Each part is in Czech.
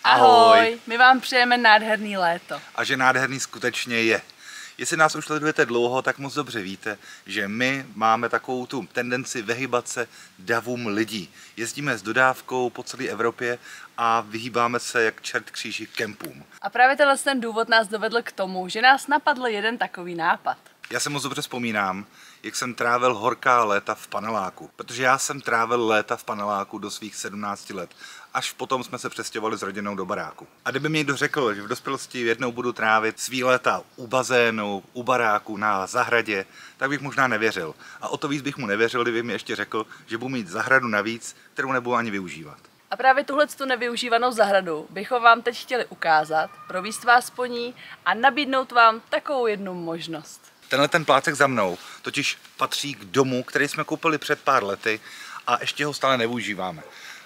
Ahoj! My vám přejeme nádherný léto. A že nádherný skutečně je. Jestli nás už sledujete dlouho, tak moc dobře víte, že my máme takovou tu tendenci vyhybat se davům lidí. Jezdíme s dodávkou po celé Evropě a vyhýbáme se jak čert kříži kempům. A právě ten důvod nás dovedl k tomu, že nás napadl jeden takový nápad. Já se moc dobře vzpomínám, jak jsem trávil horká léta v paneláku. Protože já jsem trávil léta v paneláku do svých 17 let. Až potom jsme se přestěhovali s rodinou do baráku. A kdyby mi někdo řekl, že v dospělosti jednou budu trávit svý léta u bazénu, u baráku, na zahradě, tak bych možná nevěřil. A o to víc bych mu nevěřil, kdyby mi ještě řekl, že budu mít zahradu navíc, kterou nebudu ani využívat. A právě tuhletu nevyužívanou zahradu bychom vám teď chtěli ukázat, provést vás po ní a nabídnout vám takovou jednu možnost. Tenhle ten plácek za mnou totiž patří k domu, který jsme koupili před pár lety a ještě ho stále nevyužíváme.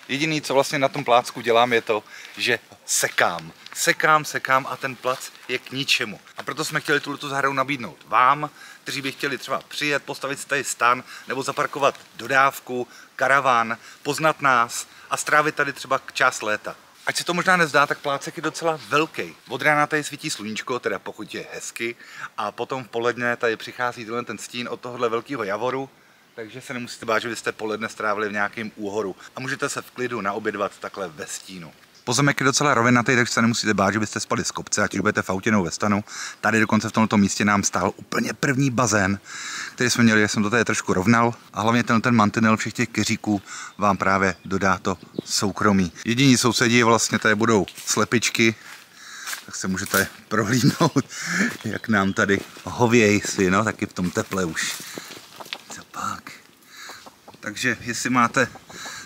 Jediný, co vlastně na tom plácku dělám, je to, že sekám. Sekám a ten plac je k ničemu. A proto jsme chtěli tuto zahradu nabídnout vám, kteří by chtěli třeba přijet, postavit si tady stan nebo zaparkovat dodávku, karaván, poznat nás a strávit tady třeba část léta. Ať se to možná nezdá, tak plácek je docela velký. Od rána tady svítí sluníčko, teda pokud je hezky, a potom v poledne tady přichází ten stín od tohohle velkého javoru, takže se nemusíte bát, že byste poledne strávili v nějakém úhoru a můžete se v klidu naobědvat takhle ve stínu. Pozemek je docela rovinatý, takže se nemusíte bát, že byste spali z kopce, ať už budete v autě nebo ve stanu. Tady dokonce v tomto místě nám stál úplně první bazén, který jsme měli, já jsem to tady trošku rovnal, a hlavně ten mantinel všech těch keříků vám právě dodá to soukromí. Jediní sousedí vlastně tady budou slepičky, tak se můžete prohlídnout, jak nám tady hovějí si, no, taky v tom teple už. Co pak? Takže jestli máte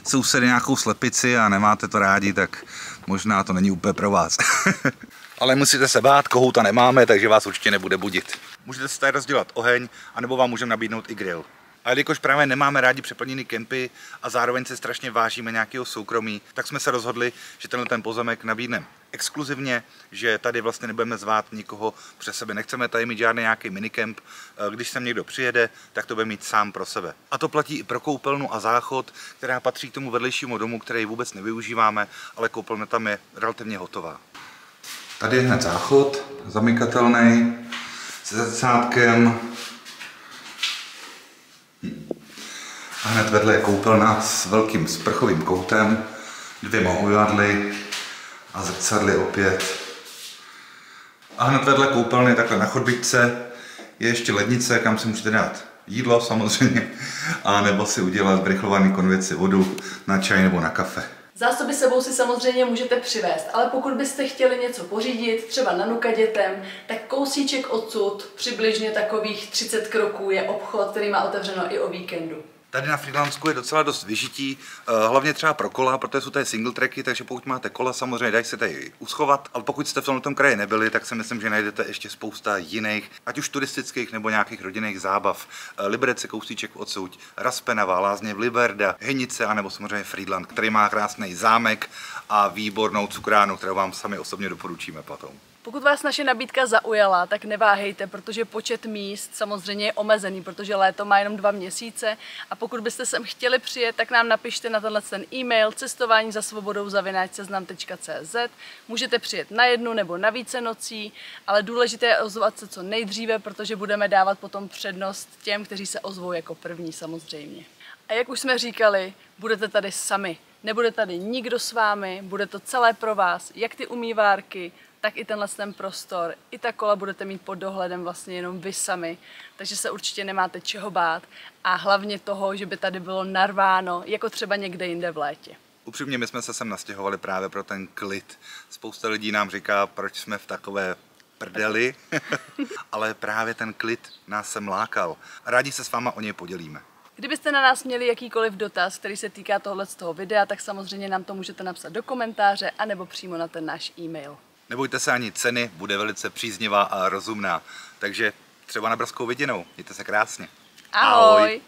sousedy nějakou slepici a nemáte to rádi, tak možná to není úplně pro vás. Ale musíte se bát, kohouta nemáme, takže vás určitě nebude budit. Můžete si tady rozdělat oheň, anebo vám můžeme nabídnout i grill. A jelikož právě nemáme rádi přeplněný kempy a zároveň se strašně vážíme nějakého soukromí, tak jsme se rozhodli, že ten pozemek nabídneme exkluzivně, že tady vlastně nebudeme zvát nikoho přes sebe. Nechceme tady mít žádný nějaký minikemp. Když sem někdo přijede, tak to bude mít sám pro sebe. A to platí i pro koupelnu a záchod, která patří k tomu vedlejšímu domu, který vůbec nevyužíváme, ale koupelna tam je relativně hotová. Tady je hned záchod, zamykatelný, se zrcátkem. A hned vedle je koupelna s velkým sprchovým koutem, 2 umyvadly a zrcadly opět. A hned vedle koupelny, takhle na chodbičce, je ještě lednice, kam si můžete dát jídlo samozřejmě, a nebo si udělat v rychlované konvici vodu na čaj nebo na kafe. Zásoby sebou si samozřejmě můžete přivést, ale pokud byste chtěli něco pořídit, třeba na nuka dětem, tak kousíček odsud, přibližně takových 30 kroků, je obchod, který má otevřeno i o víkendu. Tady na Frýdlansku je docela dost vyžití, hlavně třeba pro kola, protože jsou tady single tracky, takže pokud máte kola, samozřejmě dají se tady uschovat, ale pokud jste v tomto kraji nebyli, tak si myslím, že najdete ještě spousta jiných, ať už turistických nebo nějakých rodinných zábav. Liberec, kousíček odsud, Raspenava, Lázně v Liberda, Hynice a nebo samozřejmě Frýdlant, který má krásný zámek a výbornou cukránu, kterou vám sami osobně doporučíme potom. Pokud vás naše nabídka zaujala, tak neváhejte, protože počet míst samozřejmě je omezený, protože léto má jenom 2 měsíce, a pokud byste sem chtěli přijet, tak nám napište na ten e-mail cestování-za-svobodou@seznam.cz. Můžete přijet na 1 nebo na více nocí, ale důležité je ozvat se co nejdříve, protože budeme dávat potom přednost těm, kteří se ozvou jako první samozřejmě. A jak už jsme říkali, budete tady sami. Nebude tady nikdo s vámi, bude to celé pro vás, jak ty umývárky, tak i ten prostor, i ta kola budete mít pod dohledem vlastně jenom vy sami, takže se určitě nemáte čeho bát, a hlavně toho, že by tady bylo narváno, jako třeba někde jinde v létě. Upřímně, my jsme se sem nastěhovali právě pro ten klid. Spousta lidí nám říká, proč jsme v takové prdeli, ale právě ten klid nás sem lákal. Rádi se s váma o něj podělíme. Kdybyste na nás měli jakýkoliv dotaz, který se týká tohoto videa, tak samozřejmě nám to můžete napsat do komentáře anebo přímo na ten náš e-mail. Nebojte se ani ceny, bude velice příznivá a rozumná. Takže třeba na brzkou viděnou. Mějte se krásně. Ahoj!